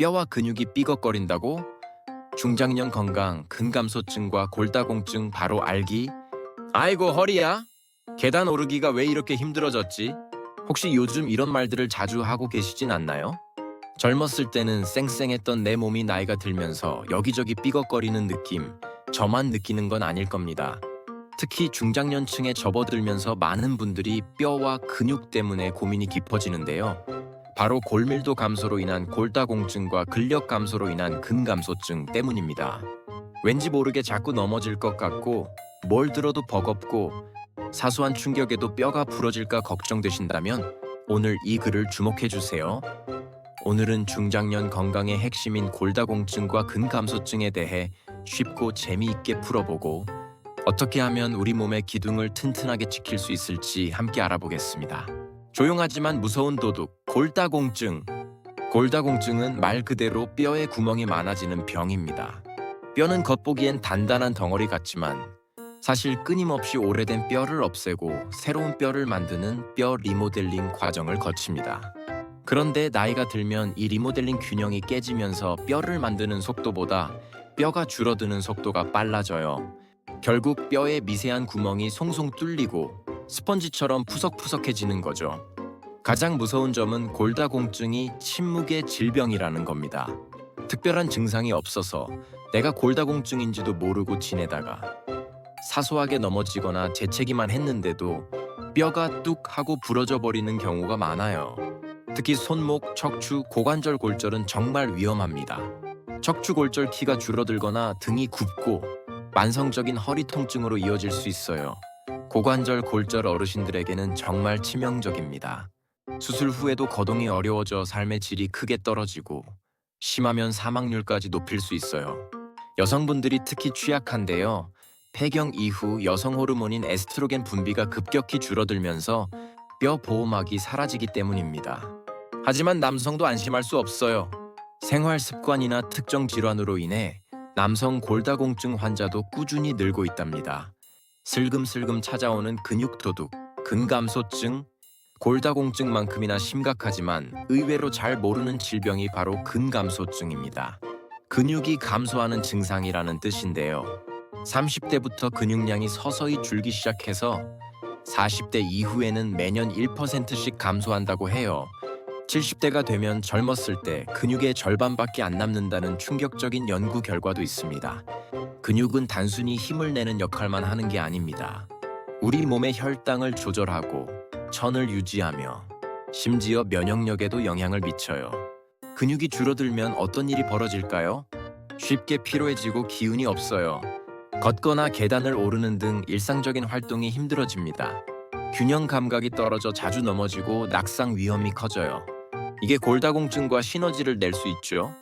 뼈와 근육이 삐걱거린다고? 중장년 건강, 근감소증과 골다공증 바로 알기? 아이고 허리야? 계단 오르기가 왜 이렇게 힘들어졌지? 혹시 요즘 이런 말들을 자주 하고 계시진 않나요? 젊었을 때는 쌩쌩했던 내 몸이 나이가 들면서 여기저기 삐걱거리는 느낌, 저만 느끼는 건 아닐 겁니다. 특히 중장년층에 접어들면서 많은 분들이 뼈와 근육 때문에 고민이 깊어지는데요. 바로 골밀도 감소로 인한 골다공증과 근력 감소로 인한 근감소증 때문입니다. 왠지 모르게 자꾸 넘어질 것 같고 뭘 들어도 버겁고 사소한 충격에도 뼈가 부러질까 걱정되신다면 오늘 이 글을 주목해주세요. 오늘은 중장년 건강의 핵심인 골다공증과 근감소증에 대해 쉽고 재미있게 풀어보고 어떻게 하면 우리 몸의 기둥을 튼튼하게 지킬 수 있을지 함께 알아보겠습니다. 조용하지만 무서운 도둑, 골다공증. 골다공증은 말 그대로 뼈에 구멍이 많아지는 병입니다. 뼈는 겉보기엔 단단한 덩어리 같지만 사실 끊임없이 오래된 뼈를 없애고 새로운 뼈를 만드는 뼈 리모델링 과정을 거칩니다. 그런데 나이가 들면 이 리모델링 균형이 깨지면서 뼈를 만드는 속도보다 뼈가 줄어드는 속도가 빨라져요. 결국 뼈의 미세한 구멍이 송송 뚫리고 스펀지처럼 푸석푸석해지는 거죠. 가장 무서운 점은 골다공증이 침묵의 질병이라는 겁니다. 특별한 증상이 없어서 내가 골다공증인지도 모르고 지내다가 사소하게 넘어지거나 재채기만 했는데도 뼈가 뚝 하고 부러져 버리는 경우가 많아요. 특히 손목, 척추, 고관절 골절은 정말 위험합니다. 척추 골절 키가 줄어들거나 등이 굽고 만성적인 허리 통증으로 이어질 수 있어요. 고관절 골절 어르신들에게는 정말 치명적입니다. 수술 후에도 거동이 어려워져 삶의 질이 크게 떨어지고 심하면 사망률까지 높일 수 있어요. 여성분들이 특히 취약한데요. 폐경 이후 여성 호르몬인 에스트로겐 분비가 급격히 줄어들면서 뼈 보호막이 사라지기 때문입니다. 하지만 남성도 안심할 수 없어요. 생활 습관이나 특정 질환으로 인해 남성 골다공증 환자도 꾸준히 늘고 있답니다. 슬금슬금 찾아오는 근육도둑, 근감소증, 골다공증만큼이나 심각하지만 의외로 잘 모르는 질병이 바로 근감소증입니다. 근육이 감소하는 증상이라는 뜻인데요. 30대부터 근육량이 서서히 줄기 시작해서 40대 이후에는 매년 1%씩 감소한다고 해요. 70대가 되면 젊었을 때 근육의 절반밖에 안 남는다는 충격적인 연구 결과도 있습니다. 근육은 단순히 힘을 내는 역할만 하는 게 아닙니다. 우리 몸의 혈당을 조절하고 천을 유지하며 심지어 면역력에도 영향을 미쳐요. 근육이 줄어들면 어떤 일이 벌어질까요? 쉽게 피로해지고 기운이 없어요. 걷거나 계단을 오르는 등 일상적인 활동이 힘들어집니다. 균형 감각이 떨어져 자주 넘어지고 낙상 위험이 커져요. 이게 골다공증과 시너지를 낼 수 있죠.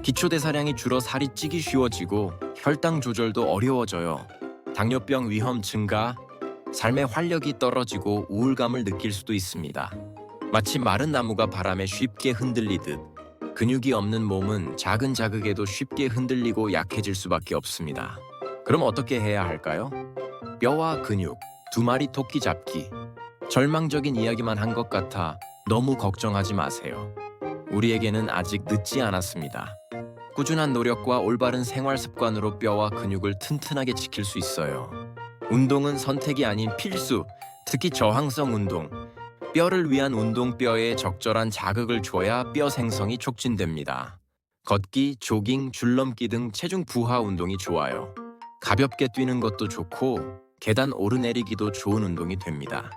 기초대사량이 줄어 살이 찌기 쉬워지고 혈당 조절도 어려워져요. 당뇨병 위험 증가, 삶의 활력이 떨어지고 우울감을 느낄 수도 있습니다. 마치 마른 나무가 바람에 쉽게 흔들리듯 근육이 없는 몸은 작은 자극에도 쉽게 흔들리고 약해질 수밖에 없습니다. 그럼 어떻게 해야 할까요? 뼈와 근육, 두 마리 토끼 잡기. 절망적인 이야기만 한 것 같아 너무 걱정하지 마세요. 우리에게는 아직 늦지 않았습니다. 꾸준한 노력과 올바른 생활 습관으로 뼈와 근육을 튼튼하게 지킬 수 있어요. 운동은 선택이 아닌 필수, 특히 저항성 운동. 뼈를 위한 운동 뼈에 적절한 자극을 줘야 뼈 생성이 촉진됩니다. 걷기, 조깅, 줄넘기 등 체중 부하 운동이 좋아요. 가볍게 뛰는 것도 좋고 계단 오르내리기도 좋은 운동이 됩니다.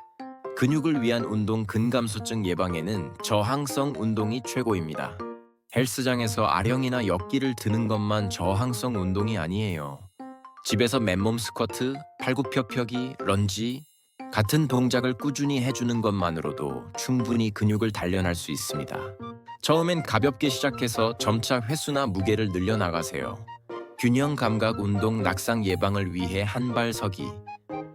근육을 위한 운동 근감소증 예방에는 저항성 운동이 최고입니다. 헬스장에서 아령이나 역기를 드는 것만 저항성 운동이 아니에요. 집에서 맨몸 스쿼트, 팔굽혀펴기, 런지 같은 동작을 꾸준히 해주는 것만으로도 충분히 근육을 단련할 수 있습니다. 처음엔 가볍게 시작해서 점차 횟수나 무게를 늘려나가세요. 균형 감각 운동 낙상 예방을 위해 한발 서기,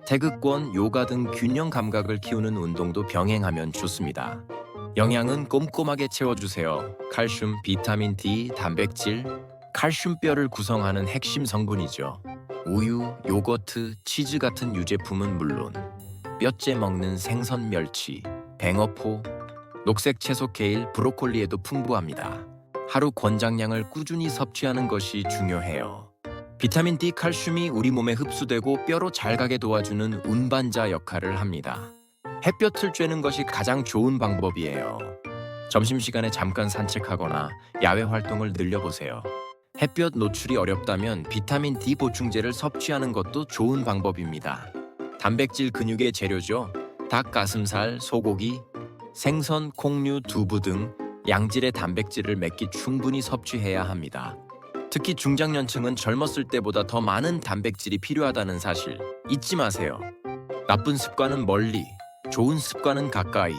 태극권, 요가 등 균형 감각을 키우는 운동도 병행하면 좋습니다. 영양은 꼼꼼하게 채워주세요. 칼슘, 비타민 D, 단백질, 칼슘뼈를 구성하는 핵심 성분이죠. 우유, 요거트, 치즈 같은 유제품은 물론 뼈째 먹는 생선 멸치, 뱅어포, 녹색 채소 케일, 브로콜리에도 풍부합니다. 하루 권장량을 꾸준히 섭취하는 것이 중요해요. 비타민 D, 칼슘이 우리 몸에 흡수되고 뼈로 잘 가게 도와주는 운반자 역할을 합니다. 햇볕을 쬐는 것이 가장 좋은 방법이에요. 점심시간에 잠깐 산책하거나 야외 활동을 늘려보세요. 햇볕 노출이 어렵다면 비타민 D 보충제를 섭취하는 것도 좋은 방법입니다. 단백질 근육의 재료죠. 닭 가슴살, 소고기, 생선, 콩류, 두부 등 양질의 단백질을 몇 끼 충분히 섭취해야 합니다. 특히 중장년층은 젊었을 때보다 더 많은 단백질이 필요하다는 사실 잊지 마세요. 나쁜 습관은 멀리, 좋은 습관은 가까이.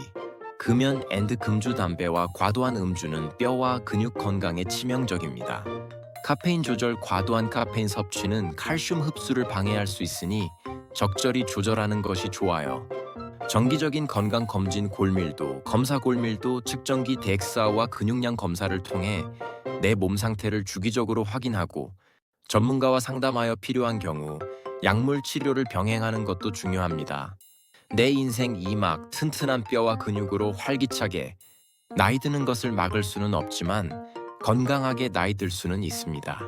금연 앤드 금주 담배와 과도한 음주는 뼈와 근육 건강에 치명적입니다. 카페인 조절, 과도한 카페인 섭취는 칼슘 흡수를 방해할 수 있으니 적절히 조절하는 것이 좋아요. 정기적인 건강 검진 골밀도, 검사 골밀도 측정기 DXA와 근육량 검사를 통해 내 몸 상태를 주기적으로 확인하고 전문가와 상담하여 필요한 경우 약물 치료를 병행하는 것도 중요합니다. 내 인생 2막 튼튼한 뼈와 근육으로 활기차게 나이 드는 것을 막을 수는 없지만 건강하게 나이 들 수는 있습니다.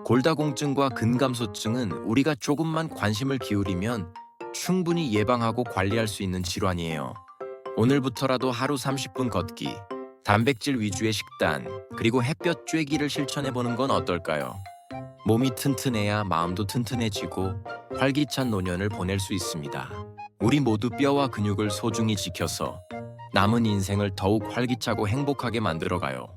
골다공증과 근감소증은 우리가 조금만 관심을 기울이면 충분히 예방하고 관리할 수 있는 질환이에요. 오늘부터라도 하루 30분 걷기, 단백질 위주의 식단, 그리고 햇볕 쬐기를 실천해보는 건 어떨까요? 몸이 튼튼해야 마음도 튼튼해지고 활기찬 노년을 보낼 수 있습니다. 우리 모두 뼈와 근육을 소중히 지켜서 남은 인생을 더욱 활기차고 행복하게 만들어가요.